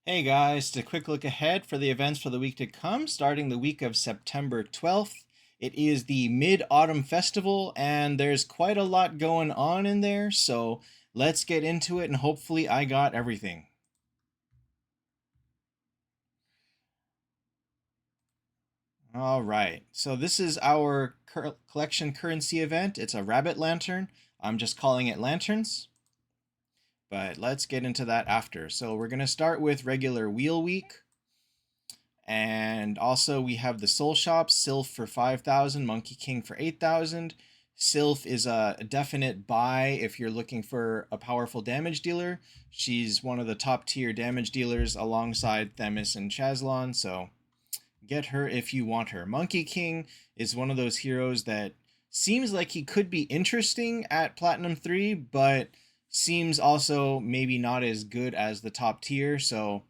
Hey guys, just a quick look ahead for the events for the week to come, starting the week of September 12th. It is the Mid-Autumn Festival, and there's quite a lot going on in there, so let's get into it, and hopefully I got everything. All right, so this is our collection currency event. It's a rabbit lantern. I'm just calling it lanterns, but let's get into that after. So we're going to start with regular wheel week. And also we have the Soul Shop, Sylph for 5,000, Monkey King for 8,000. Sylph is a definite buy if you're looking for a powerful damage dealer. She's one of the top tier damage dealers alongside Themis and Chazlon, so get her if you want her. Monkey King is one of those heroes that seems like he could be interesting at Platinum 3, but seems also maybe not as good as the top tier, so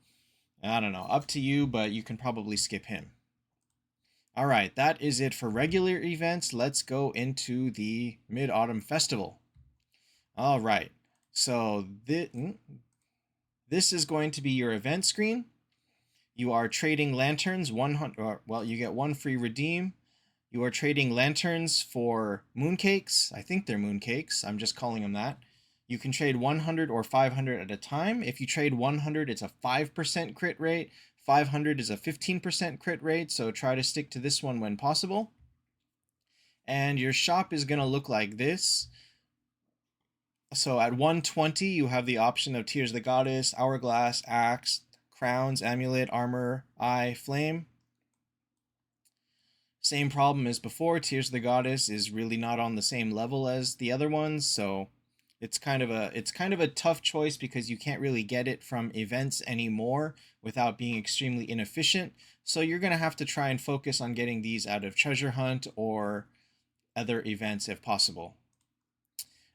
I don't know, up to you, but you can probably skip him. All right, that is it for regular events. Let's go into the Mid-Autumn Festival. All right, so this is going to be your event screen. You are trading lanterns, 100, well, you get one free redeem. You are trading lanterns for mooncakes. I think they're mooncakes. I'm just calling them that. You can trade 100 or 500 at a time. If you trade 100, it's a 5% crit rate. 500 is a 15% crit rate, so try to stick to this one when possible. And your shop is going to look like this. So at 120, you have the option of Tears of the Goddess, Hourglass, Axe, Crowns, Amulet, Armor, Eye, Flame. Same problem as before. Tears of the Goddess is really not on the same level as the other ones, so it's kind of a tough choice because you can't really get it from events anymore without being extremely inefficient. So you're gonna have to try and focus on getting these out of Treasure Hunt or other events if possible.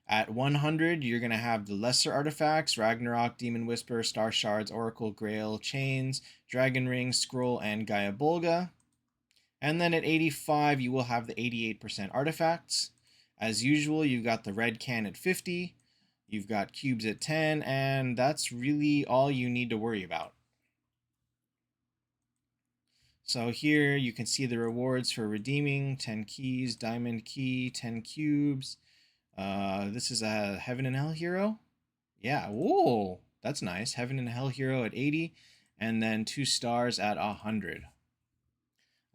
At 100, you're going to have the lesser artifacts: Ragnarok, Demon Whisper, Star Shards, Oracle, Grail, Chains, Dragon Ring, Scroll, and Gaia Bolga. And then at 85, you will have the 88% artifacts. As usual, you've got the red can at 50, you've got cubes at 10, and that's really all you need to worry about. So here you can see the rewards for redeeming: 10 keys, diamond key, 10 cubes. This is a Heaven and Hell hero. Yeah, whoa, that's nice. Heaven and Hell hero at 80, and then 2 stars at 100.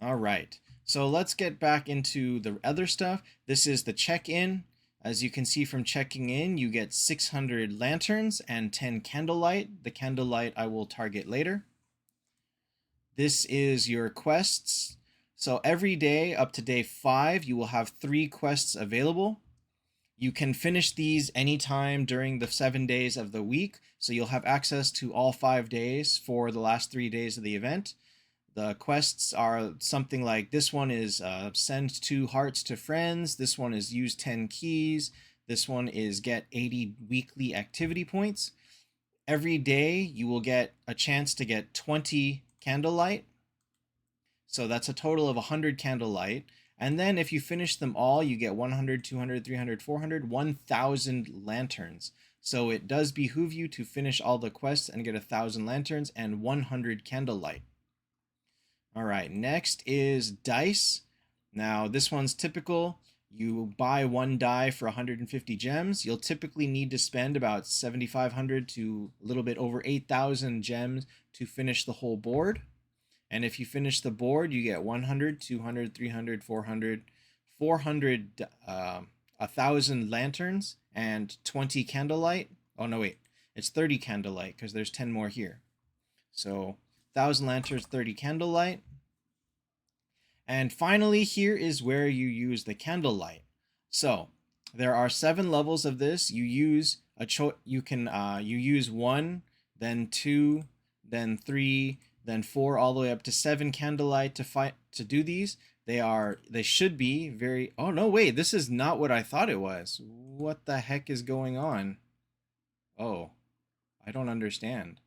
All right, so let's get back into the other stuff. This is the check-in. As you can see from checking in, you get 600 lanterns and 10 candlelight. The candlelight I will target later. This is your quests. So every day up to day 5, you will have 3 quests available. You can finish these anytime during the 7 days of the week, so you'll have access to all 5 days for the last 3 days of the event. The quests are something like this one is send 2 hearts to friends, this one is use 10 keys, this one is get 80 weekly activity points. Every day you will get a chance to get 20 candlelight, so that's a total of 100 candlelight. And then if you finish them all, you get 100, 200, 300, 400, 1,000 lanterns. So it does behoove you to finish all the quests and get 1,000 lanterns and 100 candlelight. All right, next is dice. Now this one's typical. You buy 1 die for 150 gems. You'll typically need to spend about 7,500 to a little bit over 8,000 gems to finish the whole board. And if you finish the board, you get 100, 200, 300, 400, 400, 1,000 lanterns and 20 candlelight. Oh, no, wait. It's 30 candlelight because there's 10 more here. So 1,000 lanterns, 30 candlelight. And finally, here is where you use the candlelight. So there are 7 levels of this. You use you use 1, then 2, then 3, then 4, all the way up to 7 candlelight to do these. They should be very. Oh no, wait, this is not what I thought it was. What the heck is going on? Oh, I don't understand.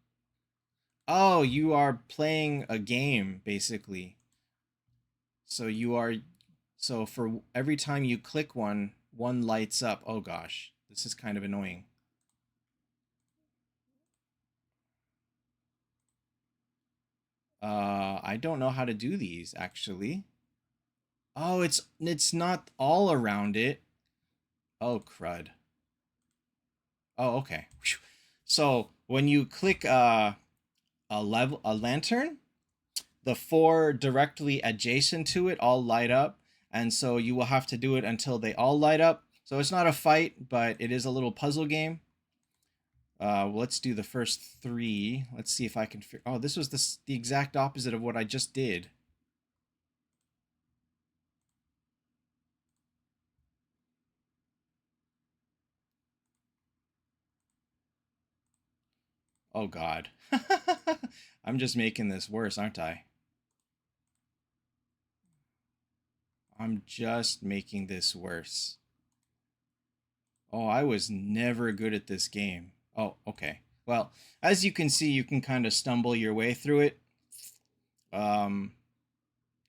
Oh, you are playing a game basically. So you are so for every time you click one lights up. Oh gosh, this is kind of annoying. I don't know how to do these actually. Oh, it's not all around it. Oh, crud. Oh, okay. Phew. So when you click a lantern, the four directly adjacent to it all light up, and so you will have to do it until they all light up. So it's not a fight, but it is a little puzzle game. Let's do the first three. Let's see if I can. Oh, this was the exact opposite of what I just did. Oh God, I'm just making this worse, aren't I? I'm just making this worse. Oh, I was never good at this game. Oh, okay. Well, as you can see, you can kind of stumble your way through it. Um,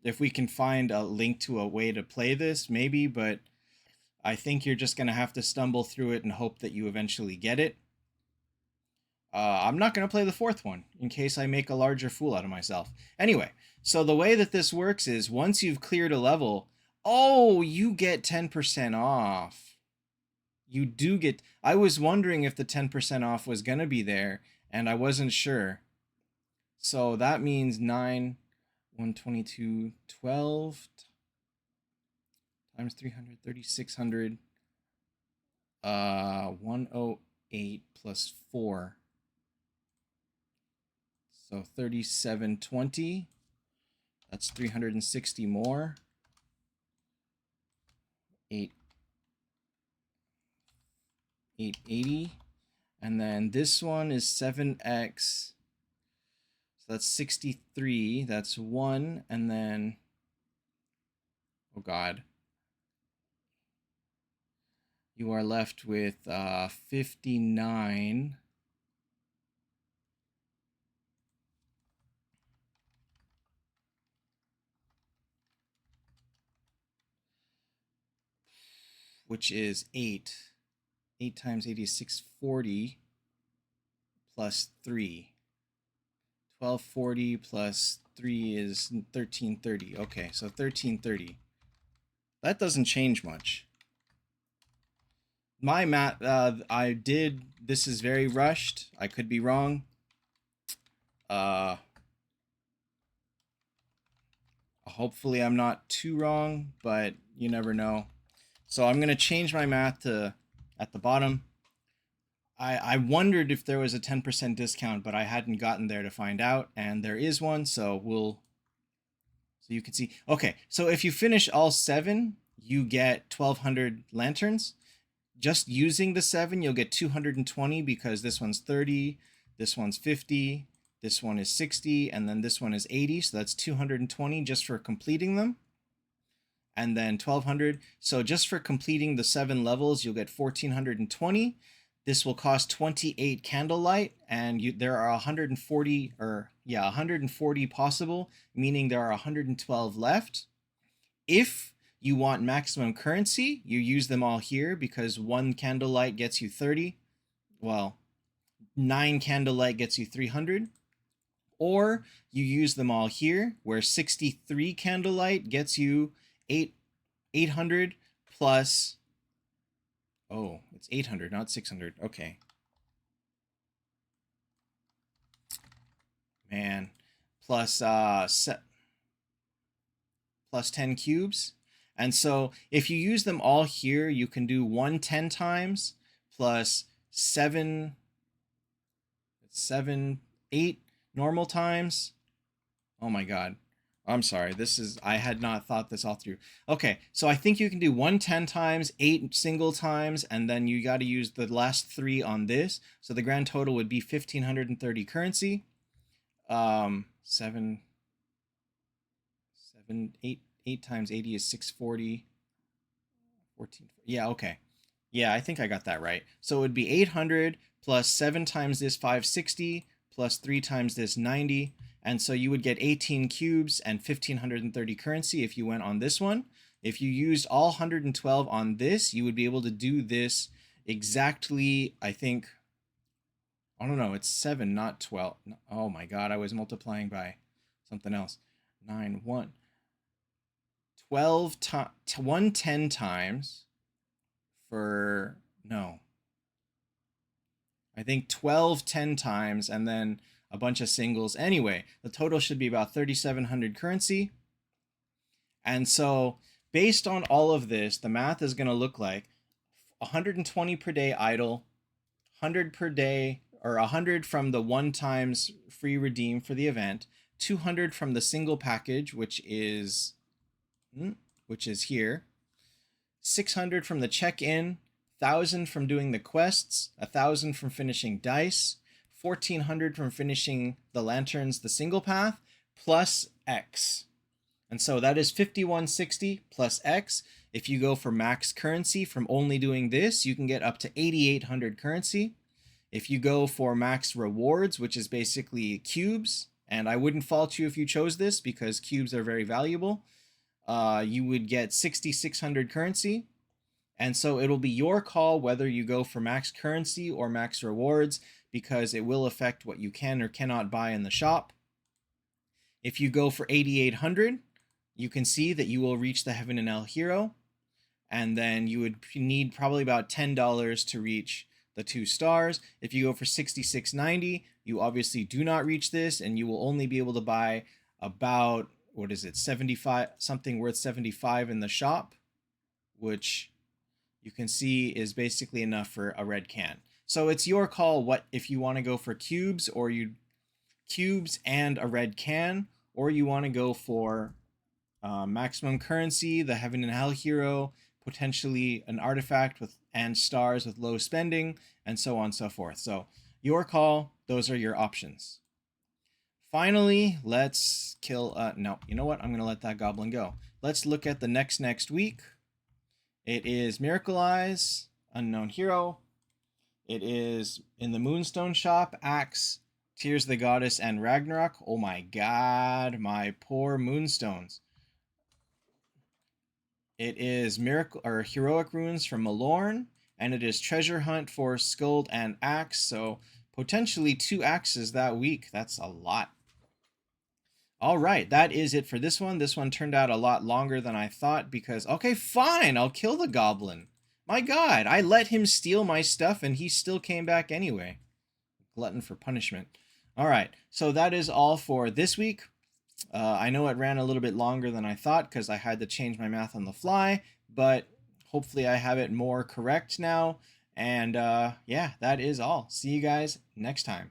if we can find a link to a way to play this, maybe, but I think you're just going to have to stumble through it and hope that you eventually get it. I'm not going to play the fourth one in case I make a larger fool out of myself. Anyway, so the way that this works is once you've cleared a level, oh, you get 10% off. You do get. I was wondering if the 10% off was going to be there, and I wasn't sure. So that means 9, 122, 12 times 300, 3,600, 108 plus 4. So 3720. That's 360 more. 8 880. And then this one is 7x. So that's 63. That's 1. And then, oh God, you are left with 59. Which is 8. 8 times 80 is 640 plus 3. 1240 plus 3 is 1330. Okay, so 1330. That doesn't change much. My math, I did, this is very rushed. I could be wrong. Hopefully I'm not too wrong, but you never know. So I'm going to change my math to at the bottom. I wondered if there was a 10% discount, but I hadn't gotten there to find out, and there is one, so so you can see. Okay, so if you finish all 7, you get 1,200 lanterns. Just using the 7, you'll get 220 because this one's 30, this one's 50, this one is 60, and then this one is 80, so that's 220 just for completing them. And then 1,200. So just for completing the 7 levels, you'll get 1,420. This will cost 28 candlelight, and there are 140, or yeah, 140 possible, meaning there are 112 left. If you want maximum currency, you use them all here because 1 candlelight gets you 30. Well, 9 candlelight gets you 300. Or you use them all here, where 63 candlelight gets you 800 plus. Oh, it's 800, not 600. Okay. Man. Plus plus 10 cubes. And so if you use them all here, you can do 1 10 times plus 7 8 normal times. Oh my God. I'm sorry. I had not thought this all through. Okay, so I think you can do 1 10 times, 8 single times, and then you got to use the last 3 on this. So the grand total would be 1,530 currency. 7, 8 times 80 is 640. 14. Yeah, okay. Yeah, I think I got that right. So it would be 800 plus 7 times this 560 plus 3 times this 90. And so you would get 18 cubes and 1,530 currency if you went on this one. If you used all 112 on this, you would be able to do this exactly, I think, I don't know, it's 7, not 12. Oh my God, I was multiplying by something else. 9, 1. 12 times, 110 times for, no, I think 12 10 times, and then a bunch of singles. Anyway, the total should be about 3,700 currency. And so based on all of this, the math is going to look like 120 per day idle, 100 per day, or 100 from the 1 times free redeem for the event, 200 from the single package, which is here, 600 from the check-in, 1,000 from doing the quests, 1,000 from finishing dice, 1,400 from finishing the lanterns, the single path, plus X. And so that is 5,160 plus X. If you go for max currency from only doing this, you can get up to 8,800 currency. If you go for max rewards, which is basically cubes, and I wouldn't fault you if you chose this because cubes are very valuable, you would get 6,600 currency. And so it'll be your call whether you go for max currency or max rewards, because it will affect what you can or cannot buy in the shop. If you go for 8,800, you can see that you will reach the Heaven and Hell hero, and then you would need probably about $10 to reach the 2 stars. If you go for 6,690, you obviously do not reach this, and you will only be able to buy about, what is it, 75, something worth 75 in the shop, which you can see is basically enough for a red can. So it's your call what if you want to go for cubes and a red can, or you want to go for maximum currency, the Heaven and Hell hero, potentially an artifact and stars with low spending, and so on and so forth. So your call, those are your options. Finally, let's kill, no, you know what? I'm going to let that goblin go. Let's look at the next week. It is Miracle Eyes, Unknown Hero. It is in the Moonstone shop, Axe, Tears of the Goddess, and Ragnarok. Oh my god, my poor Moonstones. It is Miracle or Heroic Runes from Malorn, and it is Treasure Hunt for Skuld and Axe. So potentially 2 axes that week. That's a lot. All right, that is it for this one. This one turned out a lot longer than I thought because, okay, fine, I'll kill the goblin. My god, I let him steal my stuff and he still came back anyway. Glutton for punishment. All right, so that is all for this week. I know it ran a little bit longer than I thought because I had to change my math on the fly, but hopefully I have it more correct now. And yeah, that is all. See you guys next time.